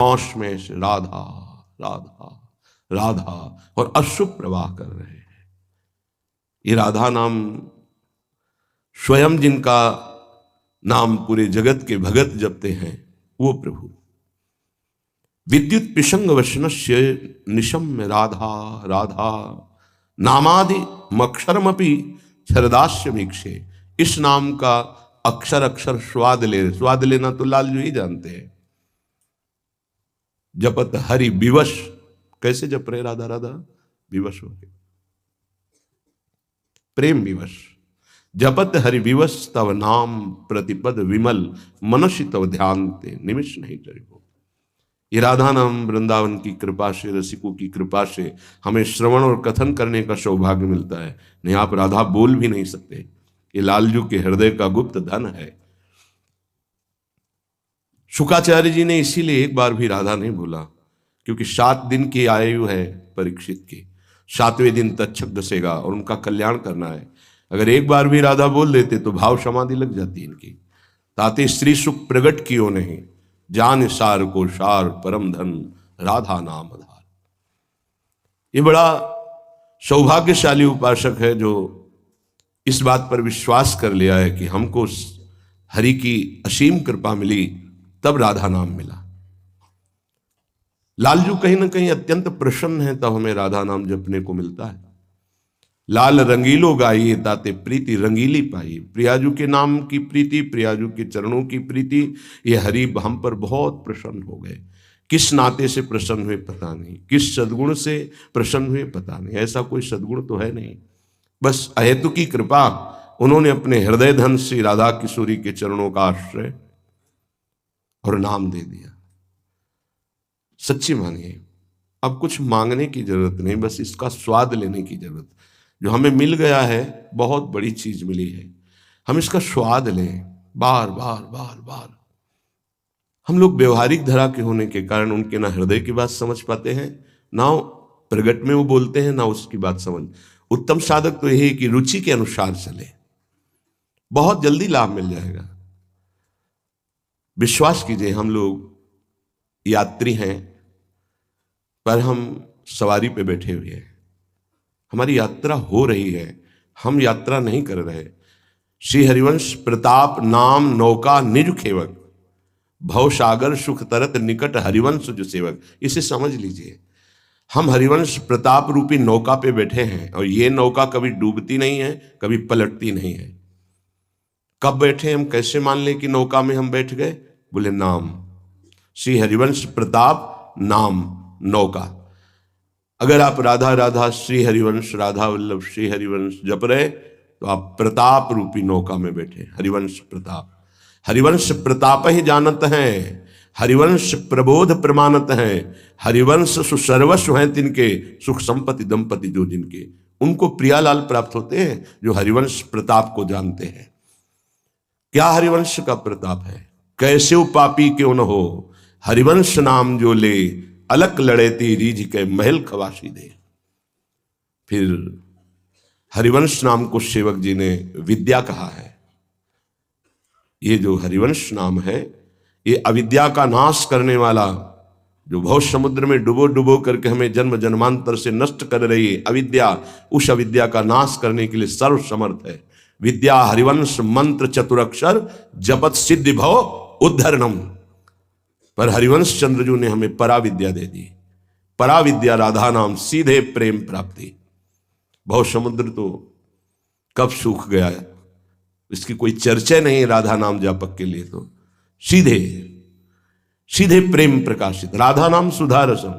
होश में से राधा राधा राधा और अश्रु प्रवाह कर रहे हैं। ये राधा नाम स्वयं जिनका नाम पूरे जगत के भगत जपते हैं वो प्रभु। विद्युत पिशंग वशनस्य निशम्य राधा राधा नामादि मक्षरमपि छरदास्य मीक्षे। इस नाम का अक्षर अक्षर स्वाद लेना तो लालजू ही जानते हैं। जपत हरि विवश, कैसे जप रहे राधा राधा? विवश हो गए, प्रेम विवश। जपत हरि विवश तव नाम प्रतिपद विमल, मनुष्य तव ध्यान ते निमिष नहीं चरिको। ये राधा नाम वृंदावन की कृपा से, रसिकों की कृपा से हमें श्रवण और कथन करने का सौभाग्य मिलता है। नहीं आप राधा बोल भी नहीं सकते। ये लालजू के हृदय का गुप्त धन है। शुकाचार्य जी ने इसीलिए एक बार भी राधा नहीं बोला, क्योंकि 7 दिन की आयु है परीक्षित की। 7वें दिन तक्षक दसेगा और उनका कल्याण करना है। अगर एक बार भी राधा बोल देते तो भाव समाधि लग जाती इनकी। ताते स्त्री सुख प्रगट कियो नहीं, जान सार को सार परम धन राधा नाम आधार। ये बड़ा सौभाग्यशाली उपासक है जो इस बात पर विश्वास कर लिया है कि हमको हरि की असीम कृपा मिली तब राधा नाम मिला। लालजू कहीं ना कहीं अत्यंत प्रसन्न है तब हमें राधा नाम जपने को मिलता है। लाल रंगीलो गाइए ताते प्रीति रंगीली पाई। प्रियाजू के नाम की प्रीति, प्रियाजू के चरणों की प्रीति, ये हरि हम पर बहुत प्रसन्न हो गए। किस नाते से प्रसन्न हुए पता नहीं, किस सद्गुण से प्रसन्न हुए पता नहीं। ऐसा कोई सद्गुण तो है नहीं, बस अहेतु की कृपा। उन्होंने अपने हृदय धन से राधा किशोरी के चरणों का आश्रय और नाम दे दिया। सच्ची मानिए, अब कुछ मांगने की जरूरत नहीं, बस इसका स्वाद लेने की जरूरत। जो हमें मिल गया है बहुत बड़ी चीज मिली है, हम इसका स्वाद लें बार बार बार बार। हम लोग व्यवहारिक धरा के होने के कारण उनके ना हृदय की बात समझ पाते हैं, ना प्रगट में वो बोलते हैं, ना उसकी बात समझ। उत्तम साधक तो यही कि रुचि के अनुसार चले, बहुत जल्दी लाभ मिल जाएगा। विश्वास कीजिए, हम लोग यात्री हैं पर हम सवारी पे बैठे हुए हैं। हमारी यात्रा हो रही है, हम यात्रा नहीं कर रहे। श्री हरिवंश प्रताप नाम नौका निज खेवक, भवसागर सुख तरत निकट हरिवंश जो सेवक। इसे समझ लीजिए, हम हरिवंश प्रताप रूपी नौका पे बैठे हैं और ये नौका कभी डूबती नहीं है, कभी पलटती नहीं है। कब बैठे हम, कैसे मान ले कि नौका में हम बैठ गए? बोले नाम, श्री हरिवंश प्रताप नाम नौका। अगर आप राधा राधा श्री हरिवंश राधा वल्लभ श्री हरिवंश जप रहे तो आप प्रताप रूपी नौका में बैठे। हरिवंश प्रताप, हरिवंश प्रताप ही जानत हैं, हरिवंश प्रबोध प्रमाणत हैं, हरिवंश सुसर्वस्व हैं तिनके, सुख संपत्ति दंपति जो जिनके। उनको प्रियालाल प्राप्त होते हैं जो हरिवंश प्रताप को जानते हैं। क्या हरिवंश का प्रताप है? कैसे पापी क्यों न हो, हरिवंश नाम जो ले, अलक लड़ेती रीझ के महल खवासी दे। फिर हरिवंश नाम को सेवक जी ने विद्या कहा है। ये जो हरिवंश नाम है, ये अविद्या का नाश करने वाला, जो भव समुद्र में डुबो डुबो करके हमें जन्म जन्मांतर से नष्ट कर रही है अविद्या, उस अविद्या का नाश करने के लिए सर्व समर्थ है। विद्या हरिवंश मंत्र चतुरक्षर, जपत सिद्धि भव उद्धरणम। पर हरिवंश चंद्रजू ने हमें पराविद्या दे दी। पराविद्या राधा नाम, सीधे प्रेम प्राप्ति। भव समुद्र तो कब सूख गया है, इसकी कोई चर्चा नहीं राधा नाम जापक के लिए। तो सीधे सीधे प्रेम प्रकाशित, राधा नाम सुधा रसम,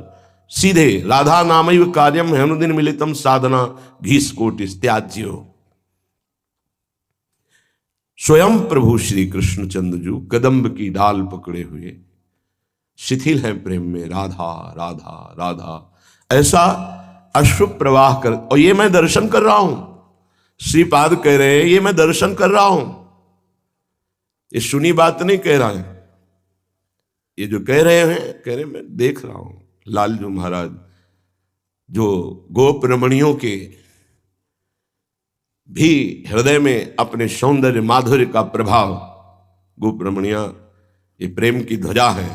सीधे राधा नामैव कार्यम अनुदिन मिलितम साधना घीस कोटि त्याज्यो। स्वयं प्रभु श्री कृष्ण चंद्रजू कदम्ब की डाल पकड़े हुए शिथिल है प्रेम में, राधा राधा राधा ऐसा अश्रु प्रवाह कर। और ये मैं दर्शन कर रहा हूं, श्रीपाद कह रहे हैं ये मैं दर्शन कर रहा हूं, ये सुनी बात नहीं कह रहा है। ये जो कह रहे हैं, कह रहे मैं देख रहा हूं। लालजू महाराज जो गोप रमणियों के भी हृदय में अपने सौंदर्य माधुर्य का प्रभाव, गोप रमणियां ये प्रेम की ध्वजा है।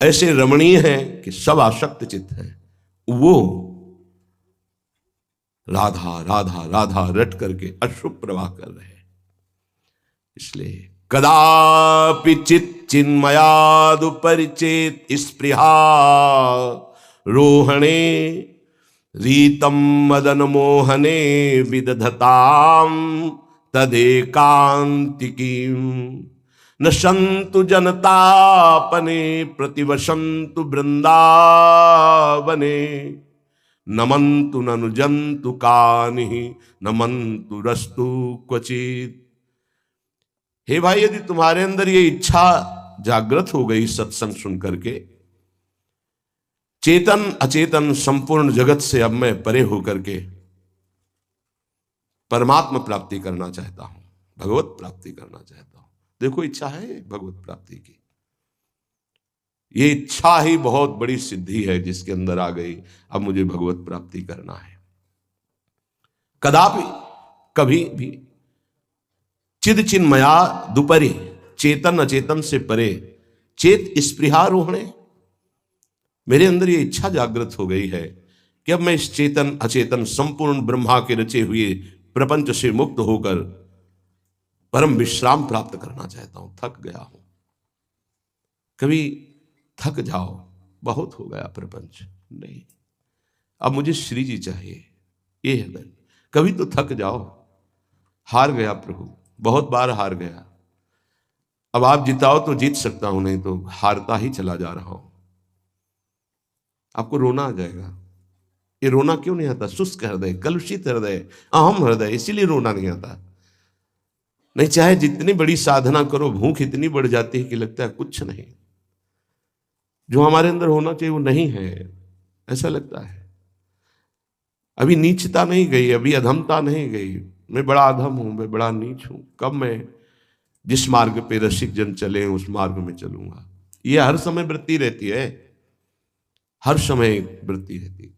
ऐसे रमणीय हैं कि सब आसक्त चित्त है, वो राधा राधा राधा रट करके अश्रु प्रवाह कर रहे हैं। इसलिए कदापि चित चिन्मयादुपरिचेत स्पृहा रोहणे रीतम मदन मोहने विदधताम तदेकांतिकीम न संतु जनतापने प्रतिवसंतु वृंदावने नमंतु ननुजंतु कानि नमंतु रस्तु क्वचित। हे भाई, यदि तुम्हारे अंदर ये इच्छा जागृत हो गई सत्संग सुन करके, चेतन अचेतन संपूर्ण जगत से अब मैं परे होकर के परमात्मा प्राप्ति करना चाहता हूं, भगवत प्राप्ति करना चाहता हूं। देखो, इच्छा है भगवत प्राप्ति की, ये इच्छा ही बहुत बड़ी सिद्धि है जिसके अंदर आ गई। अब मुझे भगवत प्राप्ति करना है। कदापि, कभी भी, चिद चिन्मया दुपरे, चेतन अचेतन से परे, चेत स्पृहा रोहणे, मेरे अंदर ये इच्छा जागृत हो गई है कि अब मैं इस चेतन अचेतन संपूर्ण ब्रह्मा के रचे हुए प्रपंच से मुक्त होकर परम विश्राम प्राप्त करना चाहता हूं। थक गया हूं। कभी थक जाओ, बहुत हो गया प्रपंच, नहीं, अब मुझे श्री जी चाहिए, ये है। कभी तो थक जाओ, हार गया प्रभु, बहुत बार हार गया, अब आप जिताओ तो जीत सकता हूं, नहीं तो हारता ही चला जा रहा हूं। आपको रोना आ जाएगा। ये रोना क्यों नहीं आता? शुष्क हृदय, कलुषित हृदय, अहम हृदय, इसीलिए रोना नहीं आता। नहीं, चाहे जितनी बड़ी साधना करो, भूख इतनी बढ़ जाती है कि लगता है कुछ नहीं, जो हमारे अंदर होना चाहिए वो नहीं है, ऐसा लगता है। अभी नीचता नहीं गई, अभी अधमता नहीं गई। मैं बड़ा अधम हूं, मैं बड़ा नीच हूं। कब मैं जिस मार्ग पे रसिक जन चले उस मार्ग में चलूंगा। ये हर समय वृत्ति रहती है, हर समय वृत्ति रहती है।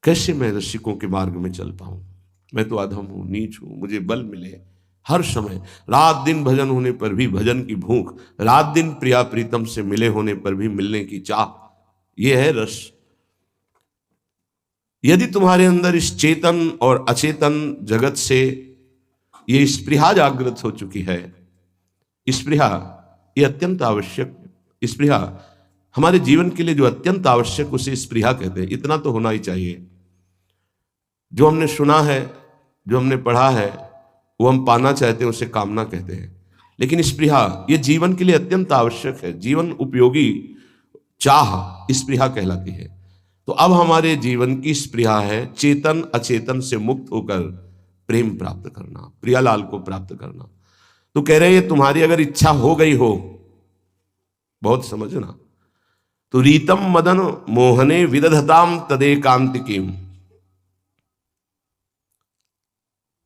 कैसे मैं रसिकों के मार्ग में चल पाऊं? मैं तो अधम हूं, नीच हूं, मुझे बल मिले। हर समय रात दिन भजन होने पर भी भजन की भूख, रात दिन प्रिया प्रीतम से मिले होने पर भी मिलने की चाह, यह है रस। यदि तुम्हारे अंदर इस चेतन और अचेतन जगत से ये स्पृहा जागृत हो चुकी है, स्पृहा ये अत्यंत आवश्यक, स्पृहा हमारे जीवन के लिए जो अत्यंत आवश्यक, उसे स्पृहा कहते हैं। इतना तो होना ही चाहिए। जो हमने सुना है, जो हमने पढ़ा है, वो हम पाना चाहते हैं, उसे कामना कहते हैं। लेकिन स्पृहा ये जीवन के लिए अत्यंत आवश्यक है, जीवन उपयोगी चाह स्पृहा कहलाती है। तो अब हमारे जीवन की स्पृहा है चेतन अचेतन से मुक्त होकर प्रेम प्राप्त करना, प्रियालाल को प्राप्त करना। तो कह रहे हैं तुम्हारी अगर इच्छा हो गई हो, बहुत समझना, तो रीतम मदन मोहने विदधताम तदेकांतिकीम,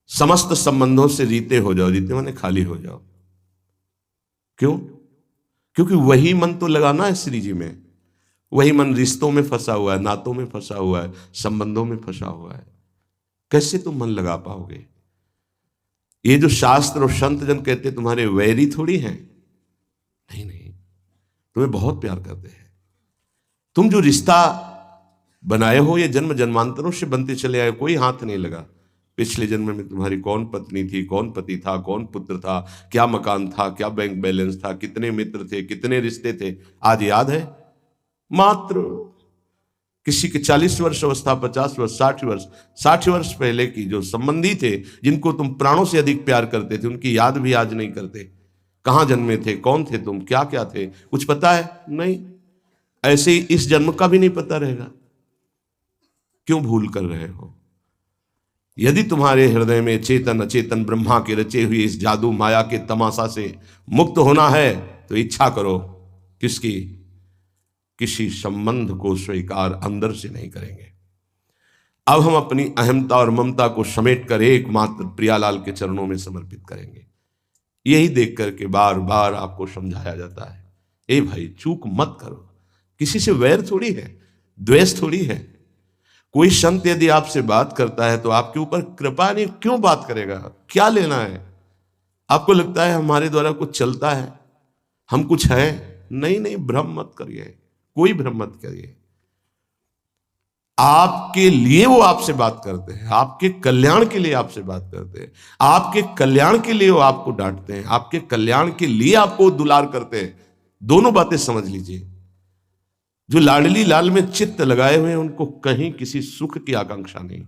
समस्त संबंधों से रीते हो जाओ। रीते माने खाली हो जाओ। क्यों? क्योंकि वही मन तो लगाना है श्री जी में। वही मन रिश्तों में फंसा हुआ है, नातों में फंसा हुआ है, संबंधों में फंसा हुआ है। कैसे तुम मन लगा पाओगे? ये जो शास्त्र और संत जन कहते तुम्हारे वैरी थोड़ी हैं, नहीं नहीं, तुम्हें बहुत प्यार करते हैं। तुम जो रिश्ता बनाए हो ये जन्म जन्मांतरों से बनते चले आए, कोई हाथ नहीं लगा। पिछले जन्म में तुम्हारी कौन पत्नी थी, कौन पति था, कौन पुत्र था, क्या मकान था, क्या बैंक बैलेंस था, कितने मित्र थे, कितने रिश्ते थे, आज याद है? मात्र किसी के 40 वर्ष अवस्था, 50 वर्ष, 60 वर्ष पहले की जो संबंधी थे, जिनको तुम प्राणों से अधिक प्यार करते थे, उनकी याद भी आज नहीं करते। कहां जन्मे थे, कौन थे तुम, क्या क्या थे, कुछ पता है? नहीं। ऐसे ही इस जन्म का भी नहीं पता रहेगा। क्यों भूल कर रहे हो? यदि तुम्हारे हृदय में चेतन अचेतन ब्रह्मा के रचे हुए इस जादू माया के तमाशा से मुक्त होना है, तो इच्छा करो। किसकी? किसी संबंध को स्वीकार अंदर से नहीं करेंगे। अब हम अपनी अहमता और ममता को समेट कर एकमात्र प्रियालाल के चरणों में समर्पित करेंगे। यही देख करके बार बार आपको समझाया जाता है, ए भाई चूक मत करो। किसी से वैर थोड़ी है, द्वेष थोड़ी है। कोई संत यदि आपसे बात करता है तो आपके ऊपर कृपा नहीं, क्यों बात करेगा? क्या लेना है? आपको लगता है हमारे द्वारा कुछ चलता है, हम कुछ हैं? नहीं नहीं, भ्रम मत करिए, कोई भ्रम मत करिए। आपके लिए वो आपसे बात करते हैं, आपके कल्याण के लिए आपसे बात करते हैं, आपके कल्याण के लिए वो आपको डांटते हैं, आपके कल्याण के लिए आपको दुलार करते हैं। दोनों बातें समझ लीजिए। जो लाडली लाल में चित्त लगाए हुए हैं उनको कहीं किसी सुख की आकांक्षा नहीं।